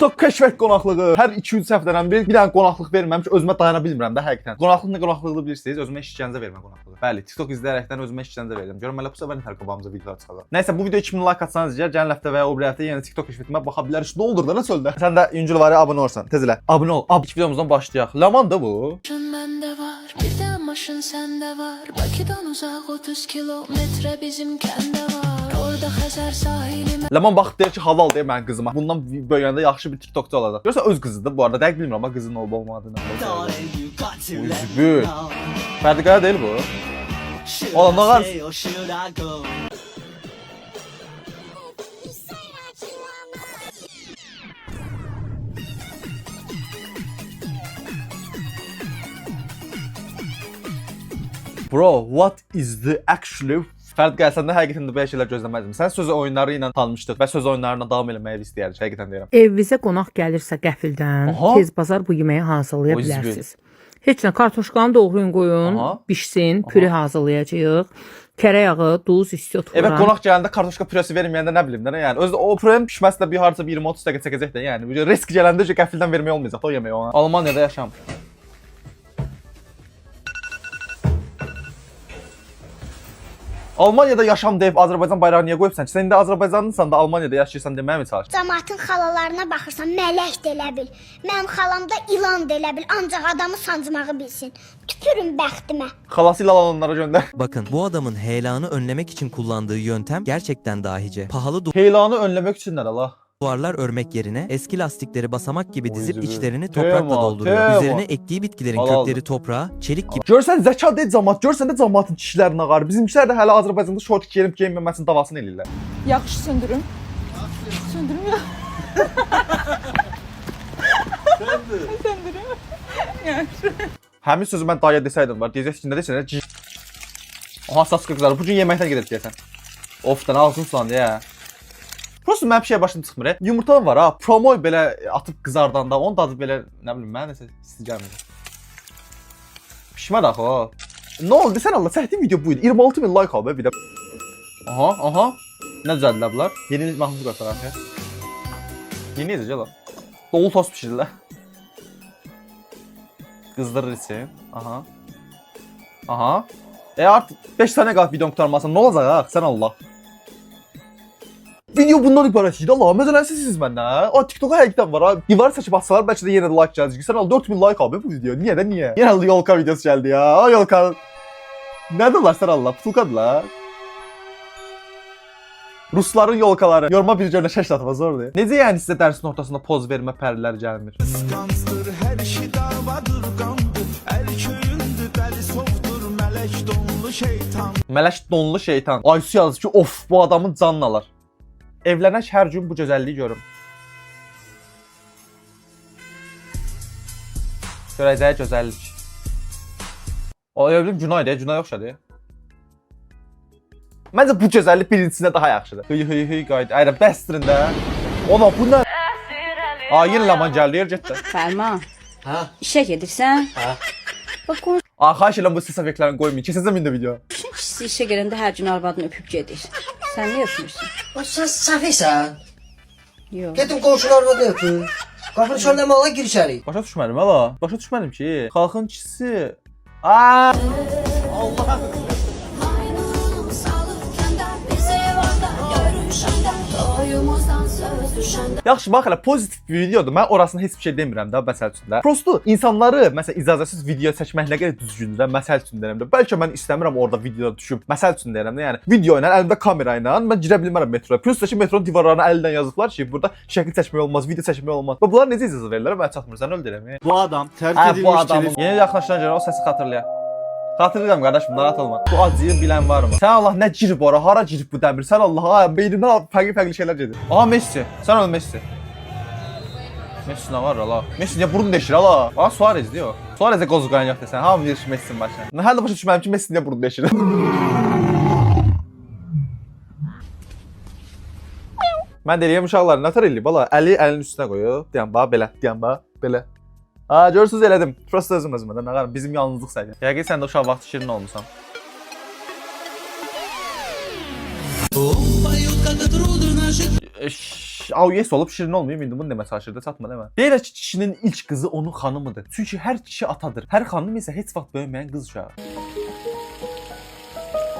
TikTok keşfet qonaqlığı. Hər 200 həftədən bir dənə qonaqlıq verməmiş özümə dayana bilmirəm də həqiqətən. Qonaqlıq nə qonaqlığı bilirsiniz? Özümə işgəncə vermə qonaqlığı. Bəli, TikTok izləyərəkdən özümə işgəncə verirəm. Görürəm elə bu səfər nə tər qabağımıza videolar çıxacaq. Nəysə bu videoya 2000 like atsanız gələn həftə və ya o bir həftə yenə TikTok keşfetimə baxa bilərsiniz. Nə olur da nə çöldə? Sən də Yüngül var ya abunə olursan. Tez elə. Abunə ol. İlk videomuzdan başlayaq. Lamandır bu. Məndə var, bir də maşın səndə var. Bakıdan uzaq 30 kilometrə bizim kəndə var. Orada Xəzər sahili. Laman baxıb deyir ki, halal deyir mənim qızıma. Bundan böyüyəndə yaxşı bir TikTokçu olacaq. Görürsən öz qızıdır bu arada. Dəqiq bilmirəm amma qızın olub olmadığını. Üzbü. Fərdi Qaya deyil bu. Oğlum nə var? Bro, what is the actually Fərd gəlsəndə həqiqətən də belə şeylər gözləməzdim. Sən söz oyunları ilə tanışdıq və söz oyunlarına davam eləməyi istəyirdik, həqiqətən deyirəm. Evinizə qonaq gəlirsə qəfildən, tez bazar bu yeməyi hazırlaya bilərsiniz. Heç nə, kartoşkanı doğrayın qoyun, bişsin, püre hazırlayacağıq. Kərə yağı, duz, istiot vuran. Evet, qonaq gələndə kartoşka püresi verməyəndə nə bilim də, yəni özü o pürenin pişməsi də bir harca 20-30 dəqiqə çəkəcək də, yəni risk gələndə qəfildən vermək olmayacaq o yeməyi ona. Almaniyada yaşam. Almaniyada yaşam deyib Azərbaycan bayrağını niyə qoyubsan ki? Sən indi Azərbaycanlısan da Almaniyada yaşayırsan deməyə mi çalışırsan? Cəmaatın xalalarına baxırsan, mələk də elə bil. Mənim xalam da ilan da elə bil, ancaq adamı sancmağı bilsin. Tüpürüm bəxtimə. Xalası ilə alanlara göndər. Bakın bu adamın heyelanı önlemek için kullandığı yöntem gerçekten dahice. Pahalı Heyelanı önlemek için nə la? duvarlar örmek yerine eski lastikleri basamak gibi dizip Üzülür. içlerini toprakla dolduruyor. Üzerine ektiği bitkilerin kökleri toprağa, çelik gibi Görsən zəka deyil cəmaat, görsən də cəmaatın kişilərinə qarşı. Bizimkilər də hələ Azərbaycanda şort geyinib geyinməməsinin davasını eləyirlər. Yaxşı söndürüm. Söndürüm ya. Söndürüm. Həmin sözü mən dayıya desəydim var, deyəcək ki, nə desən? Aha, saçqa qızarır. Bu gün yeməkdən gedib deyəsən. Of da ağzın sulandı ya. Prosta mənim bir şey başım çıxmır. Yumurta var ha, promoy belə atıb qızardanda, onun dadı belə, nə bilim, mənə nəsə isti gəlmir. Pişmər axı o. Nə oldu desən Allah, çəkdiyim video buydu. 26.000 like abi bir də. Aha. Nə düzəldilər bunlar? Yeni mahnı qoydular axı. Yeni necə la? Dolu tost pişirirlər. Qızdırır için. Aha. Artıq 5 saniyə qalıb videom qurtarmasın. Nə olacaq ha? Sən Allah. Video bundan ibarət idi. Allah, məzələnsizsiniz məndən. O TikTok-a həqiqətən var ha. Divarı çəkib atsalar bəlkə də yenə də like gələcək. Sən al 4000 like abi bu video. Niyə də niyə? Yenə də yolka videosu gəldi ya. O yolka. Nədirlər sən Allah? Putulkadılar. Rusların yolkaları. Yorma bir görünə şəş atma zordur. Necə yəni sizə dərsin ortasında poz vermə pərilər gəlmir? Qısqancdır, hər işi davadır, qandır. Əl köyündür, dəli sovdur, mələk donlu şeytan. Mələk donlu şeytan. Aysu yazır ki, of bu adamın canını alar. Evlənək hər gün bu gözəlliyi görüm. Görəcəyi gözəllik. O evlim günah idi, günah yoxşadı. Məncə bu gözəllik birincisində daha yaxşıdır. Hıy qaydı. Ayra bəstirin də. Ona bu nə? Yenə Laman gəldi, yer getdi. Fərman. İşə gedirsən? Bax, Xahiş edirəm bu ses effektlərini qoymayın. Keçəcəm indi video. kişi işə gələndə hər gün arvadını öpüb gedir. Sən niyə öpmürsən? Sən səfihsən? Yox. Gedim qonşularına da öpün. Qapını çöndəmə gir içəri. Başa düşmədim hala. Başa düşmədim ki. Xalqın kişisi. Allah. Yaxşı, bax elə pozitiv bir videodur. Mən orasını heç bir şey demirəm də, məsəl üçün də. Prosto insanları, məsələn, icazəsiz video çəkmək nə qədər düzgündür, məsəl üçün deyirəm də. Bəlkə mən istəmirəm orada videoda düşüb, məsəl üçün deyirəm də, yəni video ilə, əlimdə kamera ilə mən girə bilmərəm metroya. Plus da ki, metronun divarlarına əllə yazıblar ki, burada şəkil çəkmək olmaz, video çəkmək olmaz. Və bunlar necə icazə verirlər? Mən çatmırsan, öyle deyirəm. Bu adam terk Bu edilmiş adamın yeni yaxınlaşana görə o səsi xatırlayaq. Xatırlayıram qardaşım, narahat olma. Bu acıyı bilən varmı? Sən Allah nə girib ora? Hara girib bu dəmir? Sən Allah, beynimdən fərqli şeylər gedir. Aha Messi. Sən ol Messi. Messi nə var ala? Messi niyə burun deşir ala? Suarez deyir o. Suarezə qozqayan yox desən. Hamı deyir ki, Messi'nin başına. Mən hələ başa düşmədim ki, Messi niyə burun deşir. Mən deyirəm uşaqlar, nətər eləyib bala? Əlinin üstünə qoyur. Deyəm bax belə, deyəm bax belə. Görürsünüz elədim. Prosta özümə də nə qarım, bizim yalnızlıq səviyyəm. Yəqin sən də uşaq vaxtı şirin olmusan. AUS olub şirin olmayıb, indi bunu demə çalışırdı, çatma demə. Deyirlər ki, kişinin ilk qızı onun xanımıdır. Çünki hər kişi atadır. Hər xanım isə heç vaxt böyüməyən qız uşağı.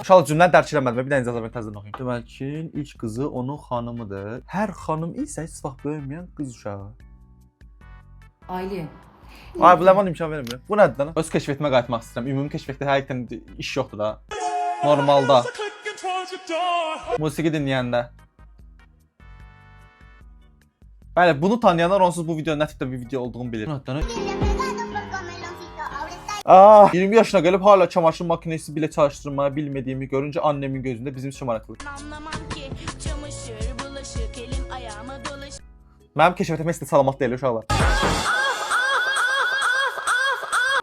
İnşallah cümləni dərk eləmədim. Bir dənə icazə verin təzədən oxuyum. Deməli ki, ilk qızı onun xanımıdır. Hər xanım isə heç vaxt böyüməyən qız uşağı. Aylin. Ay, bu ləman imkan vermir. Bu nədir lan? Öz keşfetimə qayıtmaq istəyirəm. Ümumi keşfetdə həqiqətən iş yoxdur da. Normalda. Musiqi dinləyəndə. Bəli, bunu tanıyanlar onsuz bu videonun nə tipdə bir video olduğunu bilir. 20 yaşına gəlib hala çamaşır makinesi bile çalıştırmaya bilmediğimi görünce annemin gözünde bizim için maraqlı. Mənim keşfetim heç də salamat deyil uşaqlar.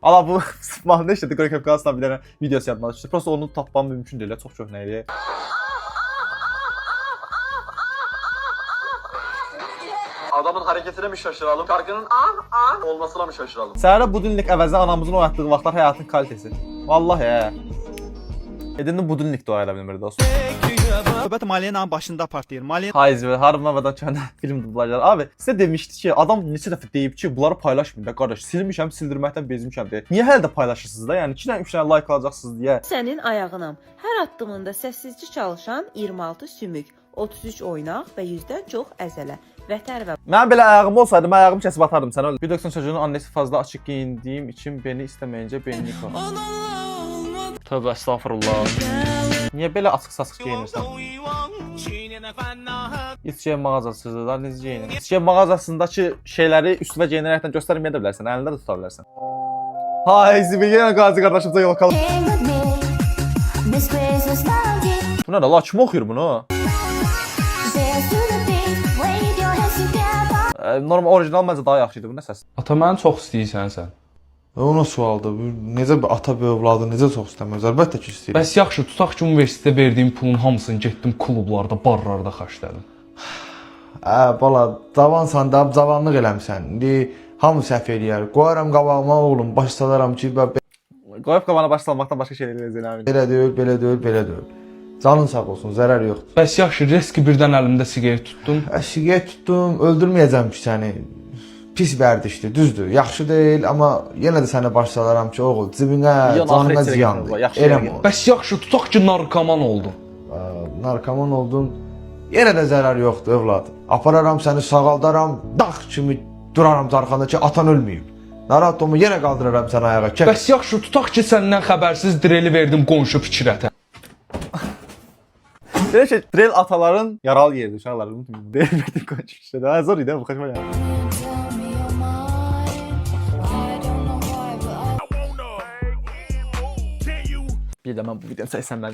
Allah bu mahnı işte Greg Hepkas'dan bir dənə videosu yadıma düşdü. Prosta onu tapmam mümkün deyil. Çox köhnə idi. Adamın hareketine mi şaşıralım? Şarkının olmasına mı şaşıralım? Səhərə budilnik əvəzinə anamızın oyatdığı vaxtlar həyatın kalitesi. Vallahi hə. Edində budilnik dua elə bilmir dostum. Söhbət Maliyanın başında partlayır. Maliyan Hayız ve Harmavadan kəndə film dublajları. Abi sizə demişdi ki, adam neçə dəfə deyib ki, bunları paylaşmayın da qardaş. Silmişəm, sildirməkdən bezmişəm deyə. Niyə hələ də paylaşırsınız da? Yəni 2 dənə 3 dənə like alacaqsınız deyə. Sənin ayağınam. Hər addımında səssizcə çalışan 26 sümük, 33 oynaq və 100-dən çox əzələ. Vətər və Mən belə ayağım olsaydı, mən ayağımı kəsib atardım sənə. Bir doksan çocuğunun annesi fazla açıq giyindiyim için beni istemeyince beni yıkar. Tövbə estağfurullah. Niyə belə açıq-saçıq giyinirsən? İçkiyə mağazasıdır da, necə giyinir? İçkiyə mağazasındakı şeyləri üstüvə giyinərəkdən göstərməyə də bilərsən, əlində də tuta bilərsən. Hay, Zibil, yenə qazi qardaşımıza yol qalıb. Bu nə də, la, kim oxuyur bunu? Normal, orijinal məncə daha yaxşı idi, bu nə səs? Ata məni çox istəyirsən sən. O nə sualdır? Necə bir ata bir övladı necə çox istəməz? Əlbəttə ki, istəyir. Bəs yaxşı, tutaq ki, universitetdə verdiyim pulun hamısını getdim klublarda, barlarda xərclədim. Bala, cavansan da, cavanlıq eləmisən. İndi hamı səhv eləyər. Qoyaram qabağıma oğlum, baş salaram ki, Qoyub qabağına baş salmaqdan başqa şey eləyəcək. belə deyil, belə deyil, belə deyil. Canın sağ olsun, zərər yoxdur. Bəs yaxşı, riski birdən əlimdə siqaret tutdun. Siqaret tutdum, öldürməyəcəm ki səni. Pis vərdişdir, düzdür. Yaxşı deyil, amma yenə də sənə baş salaram ki, oğul, cibinə, canına ziyandır. Eləmə. Bəs yaxşı, tutaq ki, narkoman oldun. Narkoman oldun, yenə də zərər yoxdur, övlad. Apararam səni, sağaldaram, dağ kimi duraram arxanda ki, atan ölməyib. Narahat olma, yenə qaldıraram səni ayağa. Bəs yaxşı, tutaq ki, səndən xəbərsiz direli verdim qonşu fikrətə. Belə şey, drill ataların yaralı yeridir uşaqlar. Unutmayın. Deyilmədim konuşmuşdu. Daha zor idi, bu xoşuma gəldi. Bir də mən bu videonu 80'lər